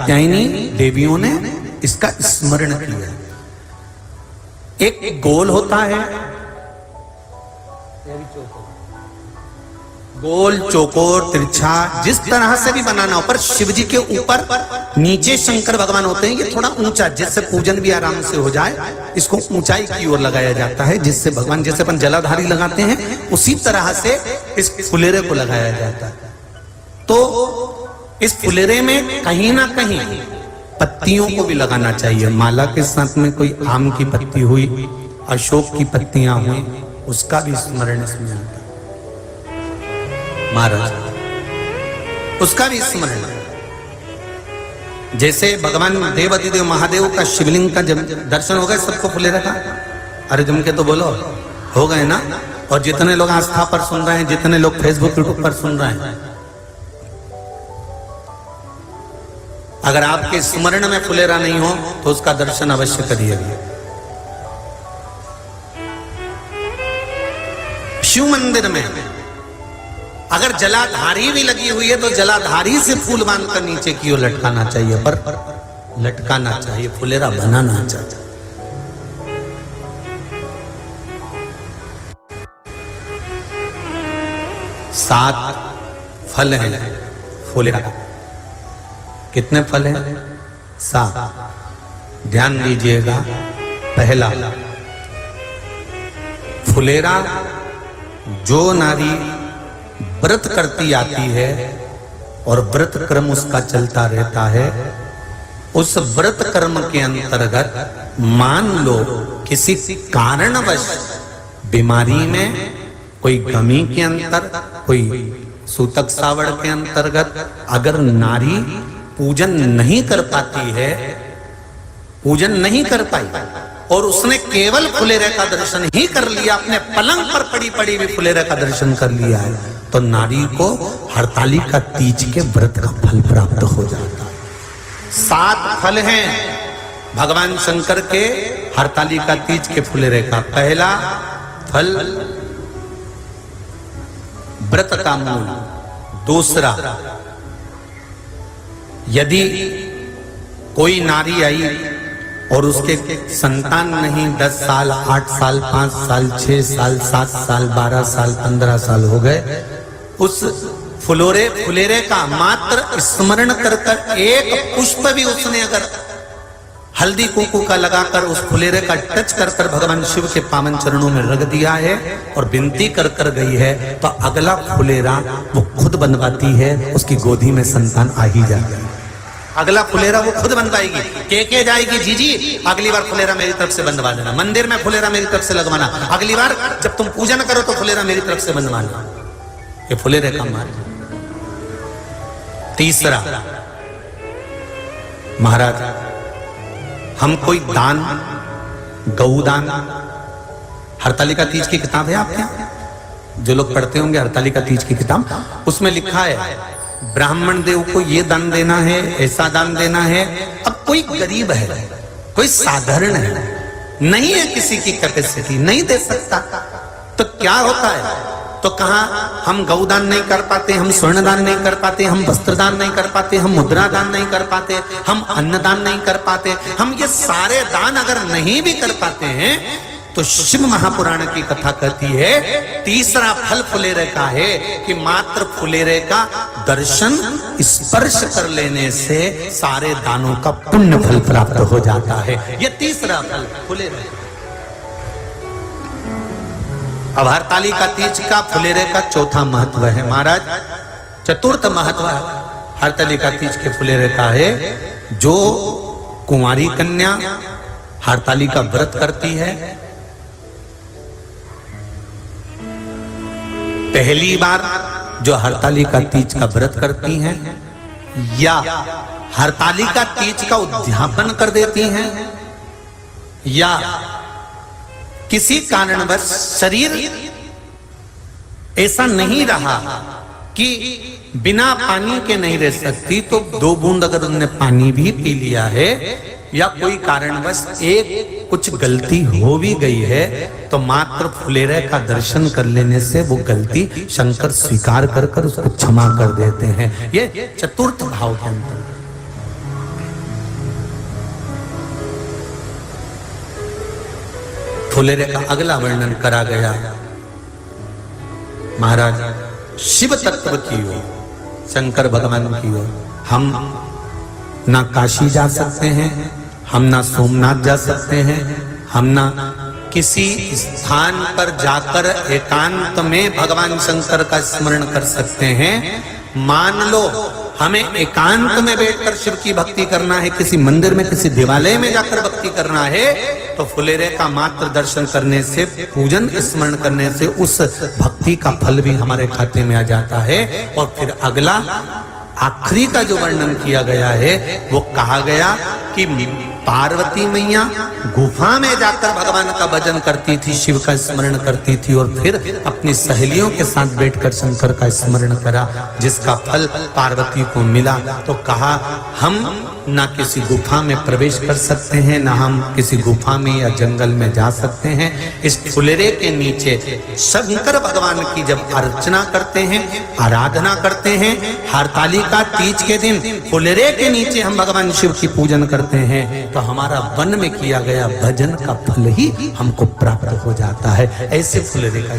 कात्यायनी देवियों ने इसका स्मरण किया। एक गोल होता है, गोल चौकोर तिरछा जिस तरह से भी बनाना हो, पर शिव जी के ऊपर नीचे शंकर भगवान होते हैं, ये थोड़ा ऊंचा, जिससे पूजन भी आराम से हो जाए, इसको ऊंचाई की ओर लगाया जाता है, जिससे भगवान जैसे अपन जलाधारी लगाते हैं उसी तरह से इस फुलेरे को लगाया जाता है। तो इस फुलेरे में कहीं ना कहीं पत्तियों को भी लगाना चाहिए। माला के साथ में कोई आम की पत्ती हुई, अशोक की पत्तियां हुई, उसका भी स्मरण इसमें आता है महाराज, उसका भी स्मरण। जैसे भगवान देवाधिदेव महादेव का शिवलिंग का जब दर्शन हो गए सबको फुले रखा, अरे जम के तो बोलो हो गए ना। और जितने लोग आस्था पर सुन रहे हैं, जितने लोग फेसबुक यूट्यूब पर सुन रहे हैं, अगर आपके स्मरण में फुलेरा नहीं हो तो उसका दर्शन अवश्य करिएगा। शिव मंदिर में अगर जलाधारी भी लगी हुई है तो जलाधारी से फूल बांधकर नीचे की ओर लटकाना चाहिए, पर लटकाना चाहिए, फुलेरा बनाना चाहिए। सात फल हैं फुलेरा। कितने फल हैं? 7। ध्यान दीजिएगा। पहला, फुलेरा जो नारी व्रत करती आती है और व्रत कर्म उसका चलता रहता है, उस व्रत कर्म के अंतर्गत मान लो किसी कारणवश बीमारी में, कोई गमी के अंतर, कोई सूतक सावड़ के अंतर्गत अगर नारी पूजन नहीं कर पाती है, पूजन नहीं कर पाई और उसने केवल फुलेरे का दर्शन ही कर लिया, अपने पलंग पर पड़ी पड़ी भी फुलेरे का दर्शन कर लिया है, तो नारी को हरतालिका तीज के व्रत का फल प्राप्त हो जाता है। 7 फल हैं भगवान शंकर के हरतालिका तीज के फुलेरे का। पहला फल व्रत का मूल। दूसरा, यदि कोई नारी आई और उसके संतान नहीं, 10 साल, 8 साल, 5 साल, 6 साल, 7 साल, 12 साल, 15 साल हो गए, उस फुलेरे का मात्र स्मरण कर कर एक पुष्प भी उसने अगर हल्दी कुंकू का लगाकर उस फुलेरे का टच कर कर भगवान शिव के पावन चरणों में रख दिया है और विनती कर कर गई है, तो अगला फुलेरा वो खुद बनवाती है, उसकी गोदी में संतान आ ही जाती है। अगला फुलेरा वो खुद बनवाएगी, के जाएगी, जी अगली बार फुलेरा मेरी तरफ से बनवा देना, मंदिर में फुलेरा मेरी तरफ से लगवाना, अगली बार जब तुम पूजन करो तो फुलेरा मेरी तरफ से बनवाना। ये फुलेरे का मार्ग। तीसरा, महाराज हम कोई दान, गौदान, हरतालिका तीज की किताब है आपके यहाँ, जो लोग पढ़ते होंगे हरतालिका तीज की किताब, उसमें लिखा है ब्राह्मण देव को ये दान देना है, ऐसा दान देना है। अब कोई गरीब है, कोई साधारण है, नहीं है किसी की कैपेसिटी, नहीं दे सकता, तो क्या होता है? तो कहा हम गौदान नहीं कर पाते, हम स्वर्ण दान नहीं कर पाते, हम वस्त्र दान नहीं कर पाते, हम मुद्रा दान नहीं कर पाते, हम अन्नदान नहीं कर पाते, हम ये सारे दान अगर नहीं भी कर पाते हैं तो शिव महापुराण की कथा कहती है तीसरा फल फुलेरे का है कि मात्र फुलेरे का दर्शन स्पर्श कर लेने से सारे दानों का पुण्य फल प्राप्त हो जाता है। ये तीसरा फल फुलेरे। अब हरतालिका तीज का फुलेरे का चौथा महत्व है महाराज। चतुर्थ महत्व हरतालिका तीज के फुलेरे का है, जो कुंवारी कन्या हरतालिका व्रत करती है, पहली बार जो हरतालिका तीज का व्रत करती हैं या हरतालिका तीज का उद्यापन कर देती हैं, या किसी कारणवश शरीर ऐसा नहीं रहा कि बिना पानी के नहीं रह सकती, तो 2 बूंद अगर उन्होंने पानी भी पी लिया है, या कोई कारणवश एक कुछ गलती हो भी गई है, तो मात्र फुलेरे का दर्शन कर लेने से वो गलती शंकर स्वीकार कर कर उसको क्षमा कर देते हैं। ये चतुर्थ भाव के अंदर फुलेरे का अगला वर्णन करा गया। महाराज शिव तत्व की ओर, शंकर भगवान की ओर हम ना काशी जा सकते हैं, हम ना सोमनाथ जा सकते हैं, हम ना किसी स्थान पर जाकर एकांत में भगवान शंकर का स्मरण कर सकते हैं। मान लो हमें एकांत में बैठकर शिव की भक्ति करना है, किसी मंदिर में किसी देवालय में जाकर भक्ति करना है, तो फुलेरे का मात्र दर्शन करने से, पूजन स्मरण करने से उस भक्ति का फल भी हमारे खाते में आ जाता है। और फिर अगला आखिरी का जो वर्णन किया गया है वो कहा गया कि पार्वती मैया गुफा में जाकर भगवान का भजन करती थी, शिव का स्मरण करती थी और फिर अपनी सहेलियों के साथ बैठकर शंकर का स्मरण करा, जिसका फल पार्वती को मिला। तो कहा हम ना किसी गुफा में प्रवेश कर सकते हैं, ना हम किसी गुफा में या जंगल में जा सकते हैं। इस फुलेरे के नीचे शंकर भगवान की जब अर्चना करते हैं, आराधना करते हैं, हरतालिका तीज के दिन फुलेरे के नीचे हम भगवान शिव की पूजन करते हैं, तो हमारा वन में किया गया भजन का फल ही हमको प्राप्त हो जाता है। ऐसे फुलेरे का